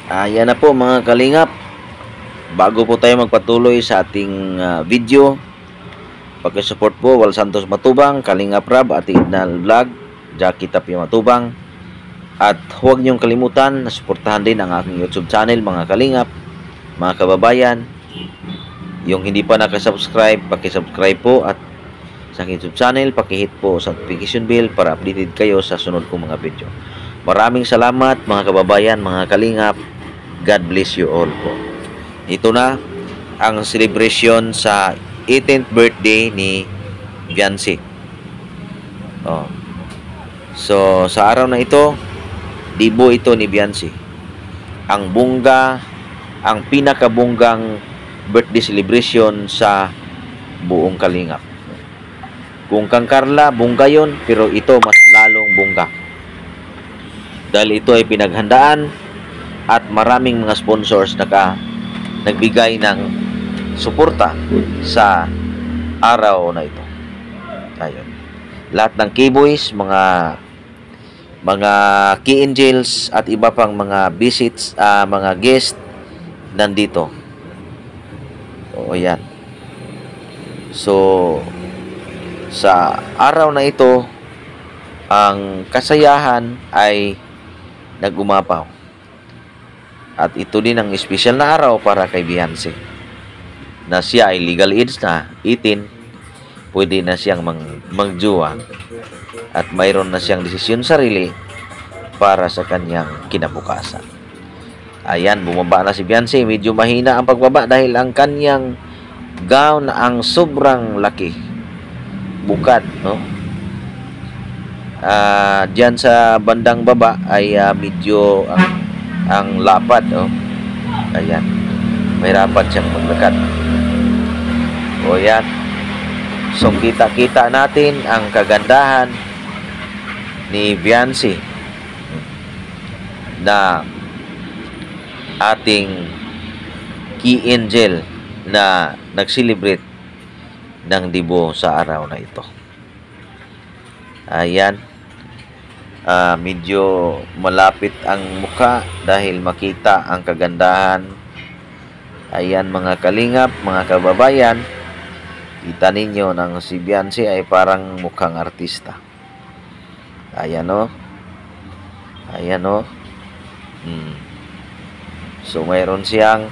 Ayan na po mga kalingap. Bago po tayo magpatuloy sa ating video, pag-support po Wal Santos Matubang, Kalingap Rab at Idnal Vlog, Jackie Tapia Matubang. At huwag niyong kalimutan na suportahan din ang aking YouTube channel mga kalingap, mga kababayan. Yung hindi pa nakasubscribe, paki-subscribe po, at sa aking YouTube channel, paki-hit po sa notification bell para updated kayo sa sunod kong mga video. Maraming salamat mga kababayan, mga kalingap. God bless you all po. Ito na ang celebration sa 18th birthday ni Viancy. So sa araw na ito, dibo ito ni Viancy. Ang bungga, ang pinakabunggang birthday celebration sa buong kalingap. Kung kang Carla, bungga yun, pero ito mas lalong bungga. Dahil ito ay pinaghandaan at maraming mga sponsors nagbigay ng suporta sa araw na ito. Ayun. Lahat ng K-Boys, mga Key Angels at iba pang mga visits, mga guest nandito. O yan. So sa araw na ito, ang kasayahan ay nagumapaw. At ito din ang espesyal na araw para kay Viancy, na siya ay legal age na, 18, pwede na siyang magjowa at mayroon na siyang desisyon sarili para sa kanyang kinabukasan. Ayan, bumaba na si Viancy. Medyo mahina ang pagbaba dahil ang kanyang gown ang sobrang laki, bukad, no? Diyan sa bandang baba ay medyo ang lapad, ayan, mahirapan siyang maglakad. O yan, so kita natin ang kagandahan ni Viancy na ating Key Angel na nag-celebrate ng dibo sa araw na ito. Ayan. Medyo malapit ang mukha dahil makita ang kagandahan. Ayan mga kalingap, mga kababayan, kita ninyo nang si Viancy ay parang mukhang artista. Ayan o. Ayan o. So mayroon siyang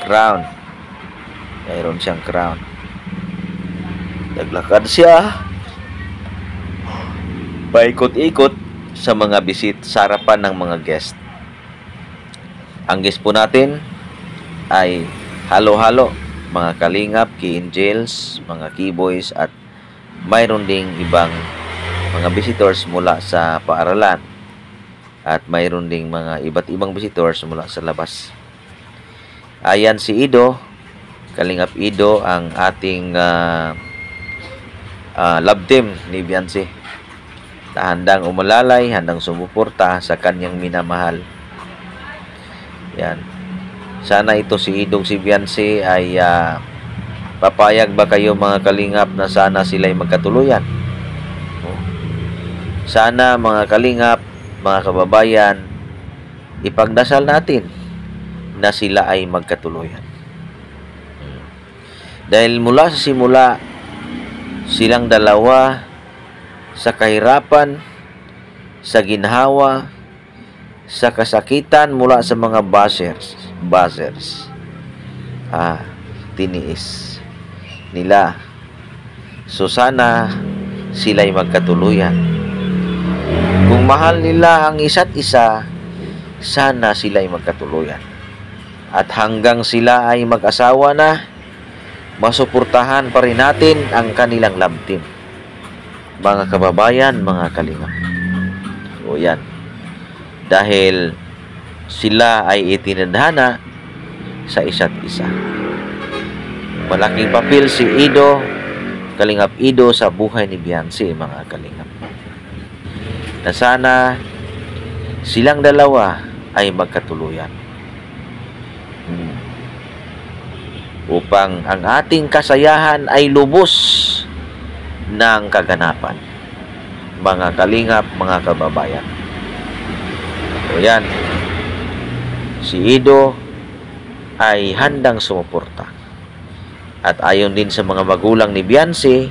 crown. Mayroon siyang crown. Naglakad siya, paikot-ikot sa mga bisit sa harapan ng mga guest. Ang guest po natin ay halo-halo, mga kalingap, Key Angels, mga Keyboys, at mayroon ding ibang mga visitors mula sa paaralan, at mayroon ding mga iba't ibang visitors mula sa labas. Ayan si Ido, Kalingap Ido, ang ating love team ni Viancy, na handang umulalay, handang sumuporta sa kanyang minamahal. Yan. Sana ito si Idong si Viancy ay papayag ba kayo mga kalingap na sana sila ay magkatuluyan? Sana mga kalingap, mga kababayan, ipagdasal natin na sila ay magkatuluyan. Dahil mula sa simula, silang dalawa sa kahirapan, sa ginhawa, sa kasakitan mula sa mga buzzers, tiniis nila. So sana sila'y magkatuluyan. Kung mahal nila ang isa't isa, sana sila'y magkatuluyan. At hanggang sila ay mag-asawa na, masuportahan pa rin natin ang kanilang love team. Mga kababayan, mga kalingap. O yan. Dahil sila ay itinadhana sa isa't isa. Malaking papel si Ido, Kalingap Ido, sa buhay ni Viancy, mga kalingap. Na sana silang dalawa ay magkatuluyan. Upang ang ating kasayahan ay lubos ng kaganapan, mga kalingap, mga kababayan. So yan, si Ido ay handang sumuporta. At ayon din sa mga magulang ni Beyonce,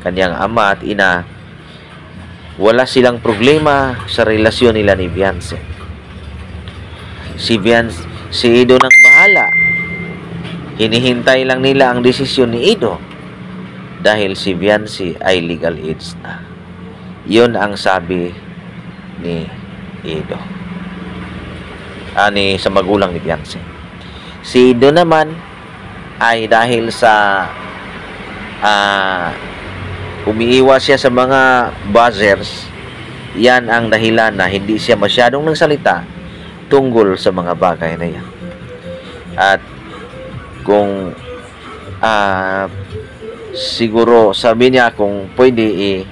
kanyang ama at ina, wala silang problema sa relasyon nila ni Beyonce. Si Ido nang bahala. Hinihintay lang nila ang desisyon ni Ido dahil si Beyonce ay legal age na. Yun ang sabi ni Ido. Sa magulang ni Beyonce. Si Ido naman ay dahil sa umiiwas siya sa mga buzzers, yan ang dahilan na hindi siya masyadong nagsalita tungkol sa mga bagay na yan. At kung siguro sabi niya kung pwede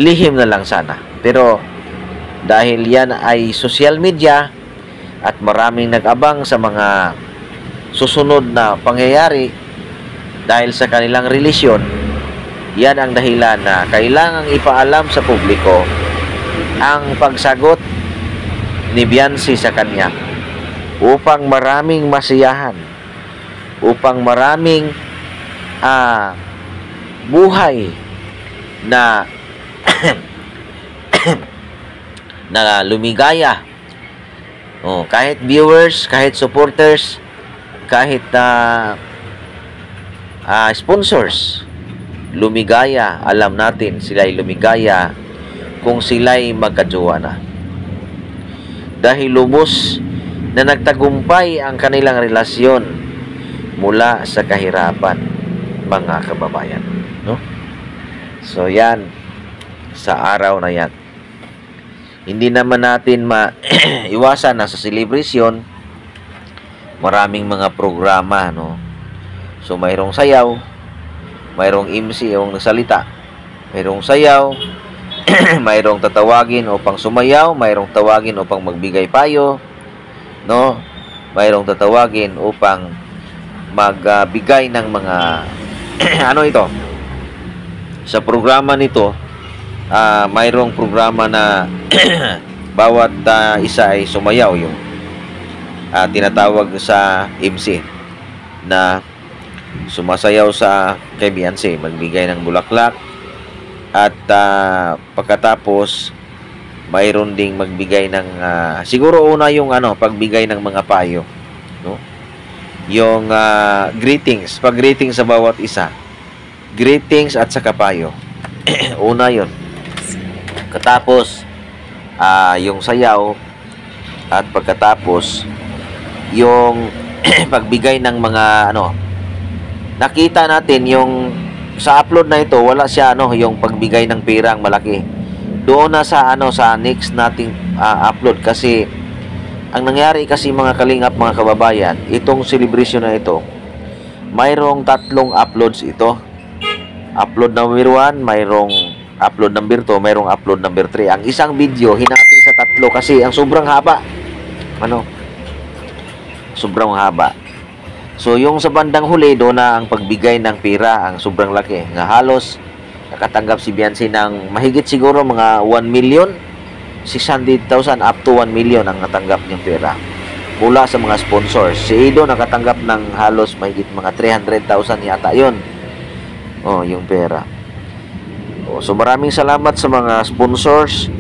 lihim na lang sana. Pero dahil yan ay social media at maraming nag-abang sa mga susunod na pangyayari dahil sa kanilang relasyon, yan ang dahilan na kailangang ipaalam sa publiko ang pagsagot ni Beyonce sa kanya upang maraming masiyahan, upang maraming buhay na na lumigaya. Kahit viewers, kahit supporters, kahit sponsors, lumigaya. Alam natin sila'y lumigaya kung sila'y magkajowa na. Dahil lubos na nagtagumpay ang kanilang relasyon mula sa kahirapan, mga kababayan. No? So yan, sa araw na yan, hindi naman natin maiwasan na sa celebration, maraming mga programa, no? So mayroong sayaw, mayroong MC yung nagsalita, mayroong sayaw, mayroong tatawagin upang sumayaw, mayroong tawagin upang magbigay payo, no? Mayroong tatawagin upang magbigay ng mga ano ito? Sa programa nito, mayroong programa na bawat isa ay sumayaw, yung tinatawag sa MC na sumasayaw sa kay Beyonce, magbigay ng bulaklak at pagkatapos mayroon ding magbigay ng siguro una yung pagbigay ng mga payo, no? Yung greetings, pag-greetings sa bawat isa, greetings at saka payo. Una yon. Katapos yung sayaw, at pagkatapos yung pagbigay ng mga nakita natin yung sa upload na ito, wala siya yung pagbigay ng perang malaki. Doon na sa sa next nating upload, kasi ang nangyari kasi mga kalingap, mga kababayan, itong celebration na ito, mayroong 3 uploads ito. Upload number 1, mayroong upload number 2, mayroong upload number 3. Ang isang video hinati sa 3 kasi ang sobrang haba. Sobrang haba. So yung sa bandang huli, doon na ang pagbigay ng pera, ang sobrang laki, nga halos nakatanggap si Beyonce ng mahigit siguro mga 1,600,000 up to 1 million ang natanggap niyang pera mula sa mga sponsors. Si Ido nakatanggap ng halos mahigit mga 300,000 yata yun, yung pera. So maraming salamat sa mga sponsors,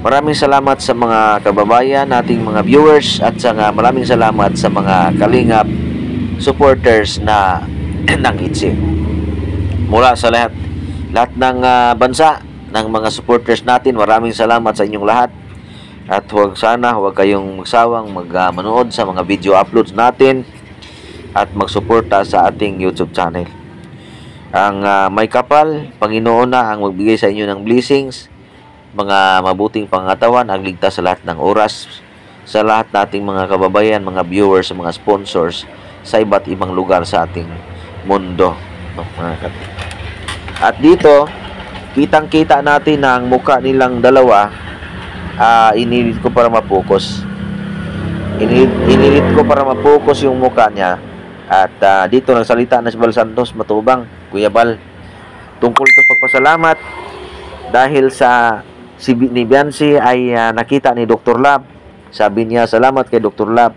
maraming salamat sa mga kababayan nating mga viewers, at maraming salamat sa mga kalingap supporters na ng ITZY. Mula sa lahat ng bansa ng mga supporters natin, maraming salamat sa inyong lahat. At huwag kayong magsawang manood sa mga video uploads natin at magsuporta sa ating YouTube channel. Ang may kapal, Panginoon na ang magbigay sa inyo ng blessings, mga mabuting pangatawan, ang ligtas sa lahat ng oras, sa lahat nating mga kababayan, mga viewers, mga sponsors sa iba't ibang lugar sa ating mundo. At dito, kitang-kita natin na ang mukha nilang dalawa, inilit ko para mapokus. Inilit ko para mapokus yung mukha niya. At dito nagsalita na si Bal Santos Matubang, Kuya Bal, tungkol ito pagpasalamat dahil sa ni Beyonce ay nakita ni Dr. Love Sabi niya, salamat kay Dr. Lab.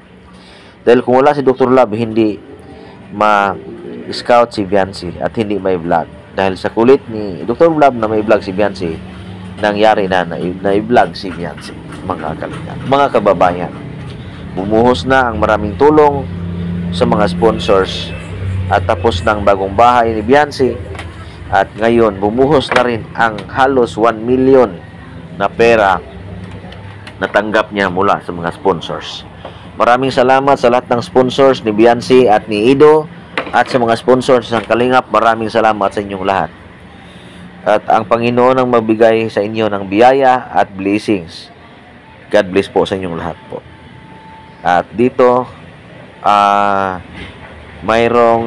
Dahil kung wala si Dr. Lab, hindi ma-scout si Biancy at hindi may vlog. Dahil sa kulit ni Dr. Lab na may vlog si Biancy, nangyari na i-vlog si Biancy, mga kalinga, mga kababayan. Bumuhos na ang maraming tulong sa mga sponsors at tapos ng bagong bahay ni Biancy. At ngayon, bumuhos na rin ang halos 1 million na pera na tanggap niya mula sa mga sponsors. Maraming salamat sa lahat ng sponsors ni Biancy at ni Ido at sa mga sponsors ng Kalingap. Maraming salamat sa inyong lahat. At ang Panginoon ang magbigay sa inyo ng biyaya at blessings. God bless po sa inyong lahat po. At dito, mayroong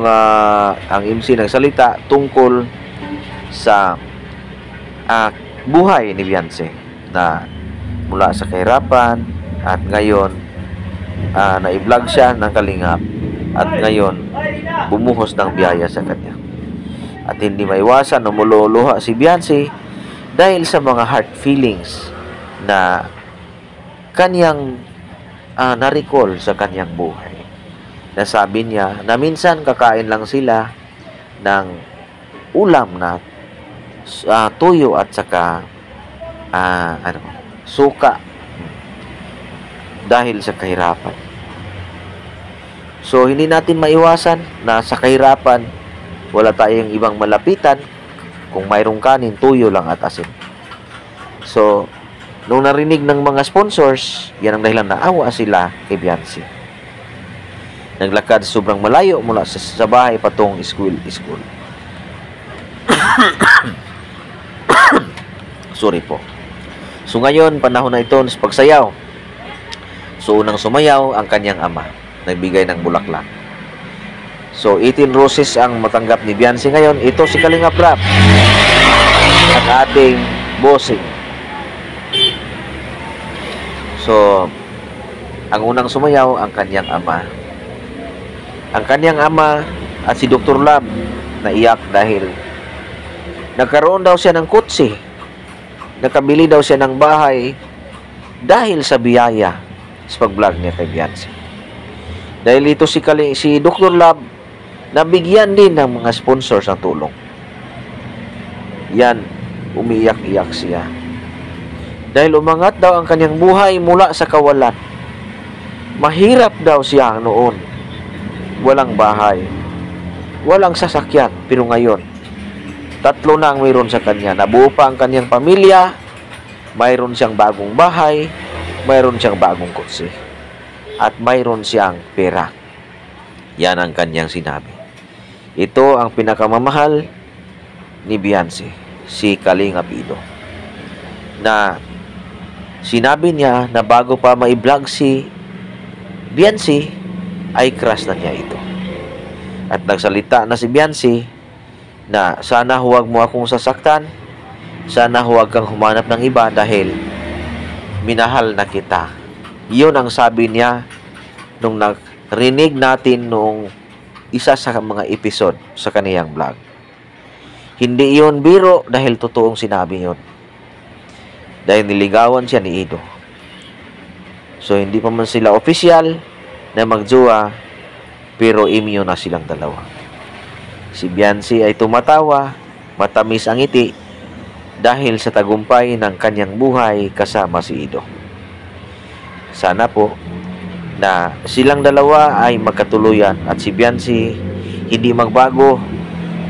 ang MC nagsalita tungkol sa buhay ni Biancy na mula sa kahirapan at ngayon na-vlog siya ng Kalingap at ngayon bumuhos ng biyaya sa kanya. At hindi maiwasan na lumuluha si Biancy dahil sa mga heart feelings na kanyang na-recall sa kanyang buhay. Nasabi niya na minsan kakain lang sila ng ulam na tuyo at saka suka dahil sa kahirapan. So, hindi natin maiwasan na sa kahirapan, wala tayong ibang malapitan. Kung mayroong kanin, tuyo lang at asin. So, nung narinig ng mga sponsors, yan ang dahilan na awa sila kay Biancy. Naglakad sobrang malayo mula sa bahay patong school. Sorry po. So, ngayon, panahon na ito sa pagsayaw. So, unang sumayaw ang kanyang ama. Nagbigay ng bulaklak. So, 18 roses ang matanggap ni Biancy ngayon. Ito si Kalingap Rap. Ang ating bossing. So, ang unang sumayaw ang kanyang ama. Ang kanyang ama at si Dr. Lab naiyak dahil nagkaroon daw siya ng kutsi. Nakabili daw siya ng bahay dahil sa biyaya sa pag-vlog niya kay Biancy. Dahil ito si Dr. Lab, nabigyan din ng mga sponsors ng tulong. Yan, umiyak-iyak siya. Dahil umangat daw ang kanyang buhay mula sa kawalan. Mahirap daw siya noon. Walang bahay. Walang sasakyan. Pero ngayon, 3 na ang mayroon sa kanya. Nabuo pa ang kanyang pamilya. Mayroon siyang bagong bahay. Mayroon siyang bagong kotse. At mayroon siyang pera. Yan ang kanyang sinabi. Ito ang pinakamamahal ni Biancy, si Kalingap Ido. Na sinabi niya na bago pa ma-vlog si Biancy, ay crush na niya ito. At nagsalita na si Biancy na sana huwag mo akong sasaktan, sana huwag kang humanap ng iba dahil minahal na kita. Yun ang sabi niya nung narinig natin noong isa sa mga episode sa kaniyang vlog. Hindi yun biro dahil totoong sinabi yun. Dahil niligawan siya ni Ido. So, hindi pa man sila official na magjowa, pero imyo na silang dalawa. Si Biancy ay tumatawa, matamis ang ngiti, dahil sa tagumpay ng kanyang buhay kasama si Ido. Sana po na silang dalawa ay magkatuluyan at si Biancy hindi magbago.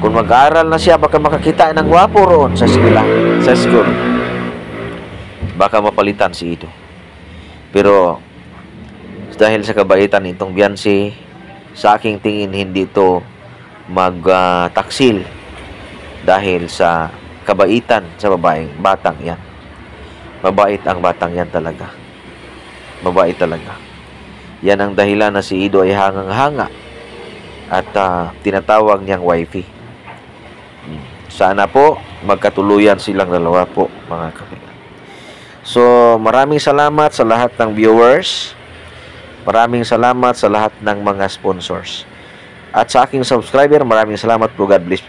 Kung mag-aaral na siya, baka makakita ng gwapo roon sa school. Baka mapalitan si Ido. Pero dahil sa kabaitan nitong Biancy, sa aking tingin hindi ito magtaksil dahil sa kabaitan sa batang yan. Mabait ang batang yan talaga. Mabait talaga. Yan ang dahilan na si Ido ay hangang-hanga at tinatawag niyang wifey. Sana po magkatuluyan silang dalawa po, mga kaibigan. So, maraming salamat sa lahat ng viewers. Maraming salamat sa lahat ng mga sponsors. At sa aking subscriber, maraming salamat po. God bless.